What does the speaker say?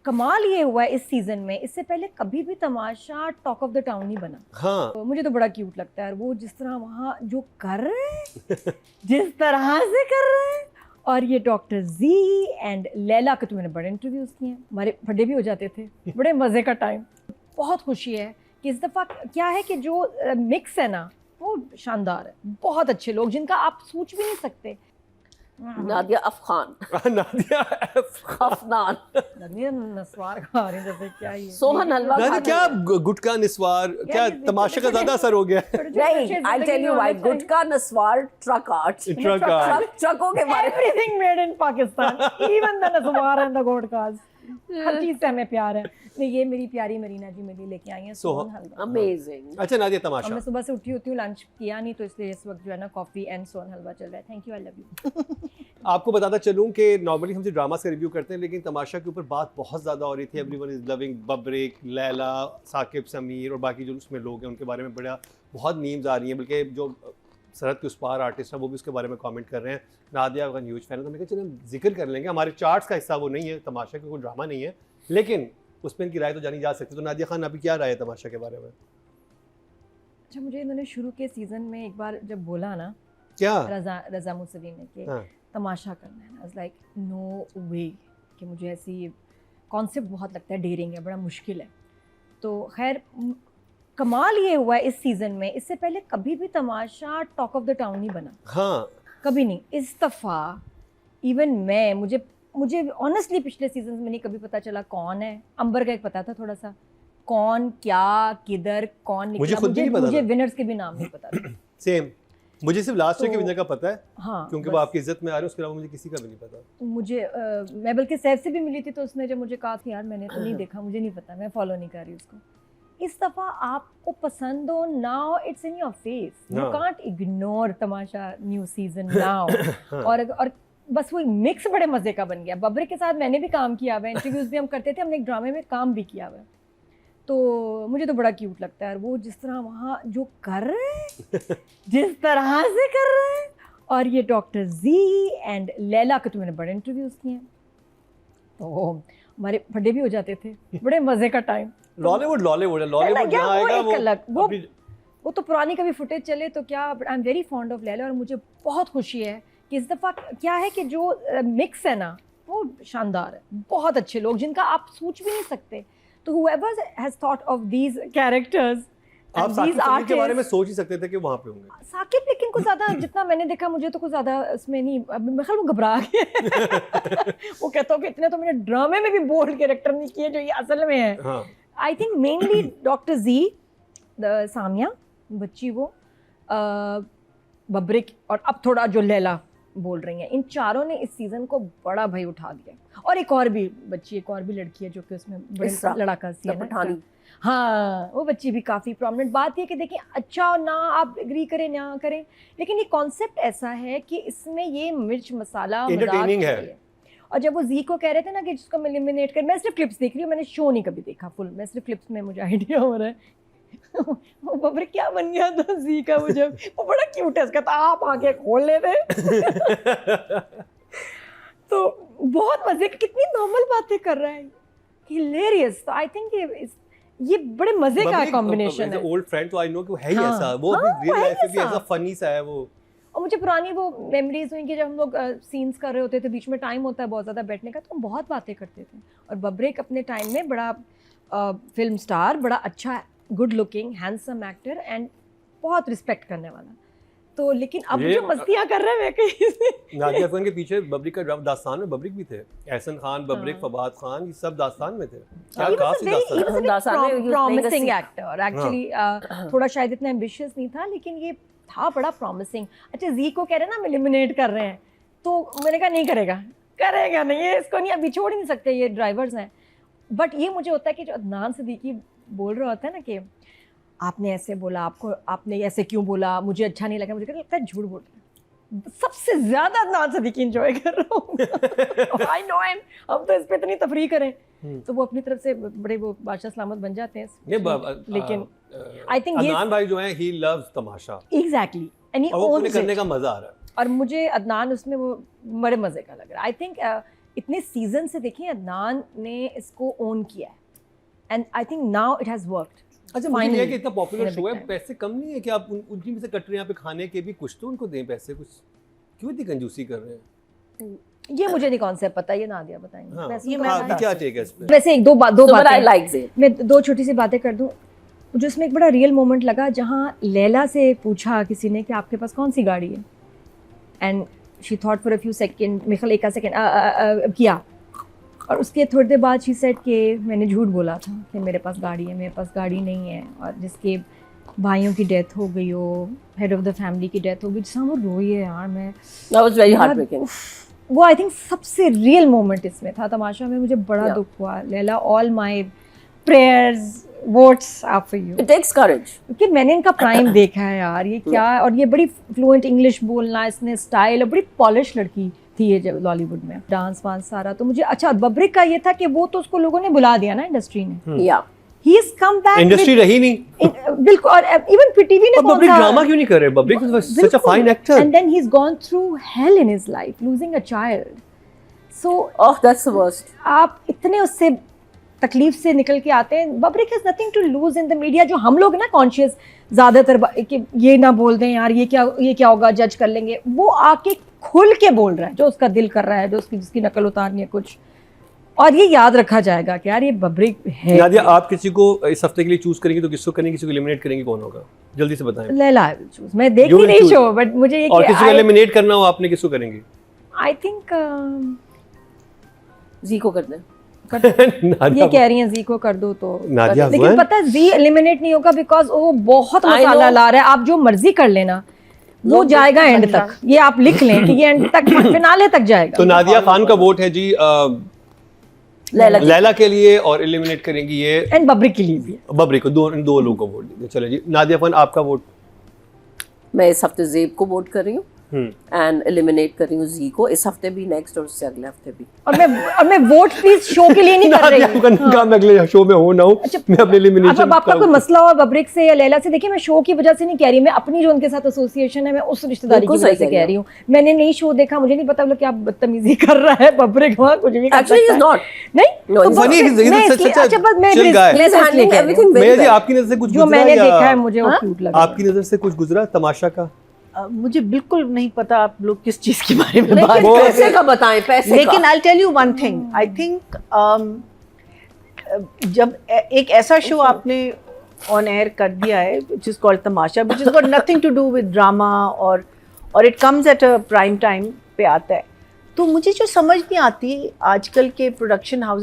कमाल ये हुआ है इस सीजन में, इससे पहले कभी भी तमाशा टॉक ऑफ द टाउन नहीं बना। हाँ तो मुझे तो बड़ा क्यूट लगता है वो जिस तरह वहाँ जो कर रहे हैं जिस तरह से कर रहे हैं। और ये डॉक्टर जी एंड लैला के तो मैंने बड़े इंटरव्यूज किए हैं, हमारे बर्थडे भी हो जाते थे, बड़े मज़े का टाइम। बहुत खुशी है कि इस दफ़ा क्या है कि जो मिक्स है ना वो शानदार है, बहुत अच्छे लोग जिनका आप सोच भी नहीं सकते। नादिया अफखान नादिया अफनान नादिया नस्वार खा रही हैं जैसे क्या ये सोहन हलवा नादिया खाते क्या हैं। गुटका निस्वार क्या ये तमाशा का ज्यादा असर हो गया है? नहीं, I'll tell you why. Gutka naswar truck art truck art. ट्रकों के बारे में Everything made in Pakistan, even the नस्वार and the गुटकास, हर चीज से हमें प्यार है। नहीं, ये मेरी प्यारी मरीना जी मेरे लिए लेके आई हैं सोहन हलवा। अमेजिंग। अच्छा नादिया और तमाशा मैं सुबह से उठी होती हूँ, लंच किया नहीं, तो इसलिए इस वक्त जो है ना कॉफी एंड सोहन हलवा चल रहा है। Thank you, I love you. आपको बताता चलूं कि नॉर्मली हम जो ड्रामास का रिव्यू करते हैं लेकिन तमाशा के ऊपर बात बहुत ज़्यादा हो रही थी। Everyone is loving Babrik, Laila, Saqib, Sameer और बाकी जो उसमें लोग हैं उनके बारे में बहुत मीम्स आ रही हैं, बल्कि जो सरहद के उस पार आर्टिस्ट हैं वो भी उसके बारे में कमेंट कर रहे हैं। नादिया का ह्यूज फैन है, तो मैं कहा चलो हम जिक्र कर लेंगे। हमारे चार्ट्स का हिस्सा वो नहीं है, तमाशा का कोई ड्रामा नहीं है, लेकिन उसमें इनकी राय तो जानी जा सकती है। तो नादिया खान अभी क्या राय है तमाशा के बारे में? अच्छा, मुझे इन्होंने शुरू के सीजन में एक बार जब बोला ना क्या रज़ा मुसवी ने कि हाँ। तमाशा करना है, आई वाज लाइक नो वे, कि मुझे ऐसी कॉन्सेप्ट बहुत लगता है डेयरिंग है, बड़ा मुश्किल है। तो खैर कमाल ये हुआ है इस सीज़न में, इससे पहले कभी भी तमाशा टॉक ऑफ द टाउन नहीं बना, हाँ कभी नहीं। इस दफ़ा इवन मैं मुझे ऑनेस्टली पिछले सीजन में नहीं कभी पता चला कौन है। अंबर का एक पता था थोड़ा सा, कौन क्या किधर कौन निकला, मुझे खुद भी नहीं पता मुझे था। विनर्स के भी नाम नहीं पता था। सेम, मुझे सिर्फ लास्ट ईयर के तो- विनर का पता है, हाँ, क्योंकि बस। वो आपकी इज्जत में आ रहे हैं, उसके अलावा मुझे किसी का भी नहीं पता। मुझे मैं बल्कि सैफ से भी मिली थी, तो उसने जब मुझे कहा कि यार मैंने तो नहीं देखा, मुझे नहीं पता, मैं फॉलो नहीं कर रही उसको। इस दफ़ा आपको पसंद हो, now it's in your face, you हाँ। Can't ignore Tamasha new season now. और बस वो मिक्स बड़े मज़े का बन गया। बब्रे के साथ मैंने भी काम किया हुआ है, इंटरव्यूज़ भी हम करते थे, हमने एक ड्रामे में काम भी किया हुआ है। तो मुझे तो बड़ा क्यूट लगता है वो जिस तरह वहाँ जो कर रहे हैं जिस तरह से कर रहे हैं। और ये डॉक्टर जी एंड लैला के तो मैंने बड़े इंटरव्यूज़ किए हैं, तो हमारे बर्थडे भी हो जाते थे, बड़े मज़े का टाइम। लॉलीवुड है ना, लॉलीवुड या यहाँ वो आएगा एक अलग, अभी- वो तो पुरानी कभी फुटेज चले तो क्या। I am very fond of Laila, और मुझे बहुत खुशी है कि इस दफ़ा क्या है कि जो मिक्स है ना वो शानदार है, बहुत अच्छे लोग जिनका आप सोच भी नहीं सकते। तो whoever has thought of these characters आप and साकिब these समीर के बारे में artists, सोच ही सकते थे कि वहाँ पे होंगे। साकिब लेकिन कुछ ज़्यादा जितना मैंने देखा मुझे तो कुछ ज़्यादा इसमें नहीं, मेरे ख्याल वो घबरा गए। वो कहता हो कि इतने तो मैंने ड्रामे में भी बोल्ड कैरेक्टर नहीं किए जो ये असल में है। हाँ आई थिंक मेनली डॉक्टर जी, सामिया बच्ची, वो बब्रिक, और अब थोड़ा जो लैला बोल रही हैं, इन चारों ने इस सीज़न को बड़ा भाई उठा दिया। और एक और भी बच्ची, एक और भी लड़की है जो कि उसमें इसरा, बड़ी लड़ाका सी है ना, पठानी। हाँ, वो बच्ची भी काफ़ी प्रोमिनेंट। बात ये कि देखिए, अच्छा और ना आप एग्री करें ना करें, लेकिन ये कॉन्सेप्ट ऐसा है कि इसमें ये मिर्च मसाला मजाक Entertaining है। है। और जब वो जी को कह रहे थे ना कि जिसको एलिमिनेट कर, मैं सिर्फ क्लिप्स देख रही हूँ, मैंने शो नहीं कभी देखा फुल, मैं सिर्फ क्लिप्स में मुझे आइडिया हो रहा है। वो बब्रे क्या बन गया था जी का, वो जब वो बड़ा क्यूट है, उसका तो आप आके खोल ले थे। तो बहुत मजे की, कितनी नॉर्मल बातें कर रहा है, हिलेरियस। तो आई थिंक ये बड़े मजे का कॉम्बिनेशन है। ओल्ड फ्रेंड तो आई नो कि वो है ही हाँ, ऐसा, वो हाँ, भी वो रियल है लाइफ में भी ऐसा। ऐसा फनी सा है वो। और मुझे पुरानी वो मेमोरीज हुई कि जब हम लोग सीन्स कर रहे होते थे, बीच में टाइम होता है बहुत ज़्यादा बैठने का, तो हम बहुत बातें करते थे। और बब्रेक अपने टाइम में बड़ा फिल्म स्टार, बड़ा अच्छा good looking handsome actor and बहुत रिस्पेक्ट करने वाला। तो लेकिन अब ये- जो मस्तियाँ कर रहे हैं कहीं नादिया अफगान के पीछे बब्रिक का दास्तान में बब्रिक भी थे, एहसन खान, बब्रिक, हाँ। फवाद खान, ये सब दास्तान में थे। क्या कास्ट दास्तान। दास्तान में he was playing a promising scene. Actor actually, थोड़ा शायद इतना एम्बिशियस नहीं था, लेकिन ये था बड़ा प्रॉमिसिंग। अच्छा, जी को कह रहे हैं ना हम एलिमिनेट कर रहे हैं, तो मैंने कहा नहीं करेगा नहीं, ये इसको नहीं, अभी छोड़ ही नहीं सकते, ये ड्राइवर्स हैं। बट ये मुझे होता है कि जो अदनान सिद्दीकी बोल रहा होता है ना कि आपने ऐसे बोला, आपने ऐसे क्यों बोला, मुझे अच्छा नहीं लगा, मुझे लगता है झूठ बोल रहा है। सबसे ज्यादा अदनान सिद्दीकी एंजॉय कर रहा हूँ। आई नो हिम, हम तो इस पे इतनी तफरीह करें, तो वो अपनी तरफ से बड़े वो बादशाह सलामत बन जाते हैं। लेकिन आई थिंक ये अदनान भाई जो है he loves Tamasha, exactly, and he और वो पूरे ओन्स करने इट। का मजा आ रहा है। और मुझे अदनान उसमें वो बड़े मजे का लग रहा है। आई थिंक इतने सीजन से देखिए अदनान ने इसको ओन किया है and I think now it has worked. अच्छा मुझे ये है कि इतना पॉपुलर शो है, पैसे कम नहीं है कि आप उनकी में से कट रहे हैं यहाँ पे खाने के भी, कुछ तो उनको दें पैसे, कुछ क्यों इतनी कंजूसी कर रहे हैं? ये मुझे नहीं कॉन्सेप्ट पता, ये नादिया बताएंगे। हाँ, वैसे ये तो मैं आपकी क्या टेक है इस पे? वैसे एक दो So but I बातें like it. मैं दो छोटी सी बातें कर दूं। मुझे इसमें एक बड़ा रियल मोमेंट लगा जहाँ लैला से पूछा किसी ने कि आपके पास कौन सी गाड़ी है, and she thought for a few second, मेरे ख्याल एक सेकंड किया, और उसके थोड़ी देर बाद शी सेड कि मैंने झूठ बोला था कि मेरे पास गाड़ी है, मेरे पास गाड़ी नहीं है, और जिसके भाइयों की डेथ हो गई हो, हेड ऑफ द फैमिली की डेथ हो गई, जिसमें वो रोई है यार। मैं That was very heartbreaking. वो आई थिंक सबसे रियल मोमेंट इसमें था। तमाशा में मुझे बड़ा Yeah. दुख हुआ। Laila, all my prayers votes are for you, It takes courage. क्योंकि मैंने इनका प्राइम देखा है यार, ये क्या, और ये बड़ी फ्लुएंट इंग्लिश बोलना, इसने स्टाइल, और बड़ी पॉलिश लड़की थी ये जब बॉलीवुड में, डांस वांस सारा। तो मुझे अच्छा बब्रिक का ये था कि वो तो उसको लोगों ने बुला दिया ना इंडस्ट्री ने, Yeah. He is come back, industry रही नहीं, बिल्कुल, और इवन पीटीवी ने अब बब्रिक ड्रामा क्यों नहीं कर रहे? Babrik is such a fine actor, and then he is gone through hell in his life, losing a child. So Oh, that's the worst. आप इतने उससे तकलीफ से निकल के आते हैं। Babrik has nothing to lose in the media, जो हम लोग ना कॉन्शियस ज़्यादातर कि ये ना बोल दें यार, ये क्या होगा, जज कर लेंगे, वो आके खुल के बोल रहा है जो उसका दिल कर रहा है, जो जिसकी नकल उतारनी है कुछ, और ये याद रखा जाएगा कि यार ये बब्रिक है। नादिया आप किसी को इस हफ्ते के लिए चूज करेंगी तो किसको करेंगी, किसी को एलिमिनेट करेंगी, कौन होगा? जल्दी से बताएं। Laila I will choose. मैं You देखती will नहीं choose. शो, बट मुझे ये और किसी को एलिमिनेट करना हो आपने, किसको करेंगी? आई थिंक जी को कर दें. ये कह रही हैं जी को कर दो तो, नादिया लेकिन वन? पता है जी एलिमिनेट नहीं होगा बिकॉज वो बहुत I मसाला know. ला रहा है। आप जो मर्जी कर लेना, वो लोग जाएगा एंड बंदा। तक, ये आप लिख लें कि ये एंड तक फिनाले तक जाएगा। तो नादिया खान का वोट है जी लैला की. लैला के लिए, और एलिमिनेट करेंगी ये एंड बब्रिक के लिए भी है। बबरी को। इन दो लोगों को वोट दीजिए। चलो जी, नादिया खान आपका वोट? मैं इस हफ्ते जेब को वोट कर रही हूँ एंड एलिमिनेट कर रही हूँ जी को, इस हफ्ते भी, नेक्स्ट और उससे अगले हफ्ते भी. और मैं वोट प्लीज शो के लिए नहीं कर रही नादिया हूँ। खान का मैं अगले शो में हो ना हो, मैं अपने एलिमिनेशन अब आपका कोई मसला हो बब्रिक से या लैला से, देखिए मैं शो की वजह से नहीं कह रही, मैं अपनी जो उनके साथ एसोसिएशन है मैं उस रिश्तेदारी की बिल्कुल वजह सही से कह कह रही हूँ। मैंने नहीं शो देखा, मुझे नहीं पता क्या बदतमीजी कर रहा है बब्रिक, वहाँ कुछ भी कर Actually, सकता he's है। not. नहीं No, तो he's funny, बब्रिक- he's मैं such इसलिए- a अच्छा बस मैं chill guy. He's handling everything very मैं जी well. आपकी नजर से कुछ जो गुजरा मैंने या देखा है मुझे वो क्यूट लगा। आपकी नजर से कुछ गुजरा तमाशा का? मुझे बिल्कुल नहीं पता आप लोग किस चीज के बारे में बात लेकिन वो- कर रहे पैसे हैं। का बताएं, पैसे लेकिन का. I tell you one thing, I think जब एक ऐसा शो आपने ऑन एयर कर दिया है which is called Tamasha, which is got nothing to do with drama, और it comes at a prime time पे आता है, तो मुझे जो समझ नहीं आती आजकल के प्रोडक्शन हाउसेस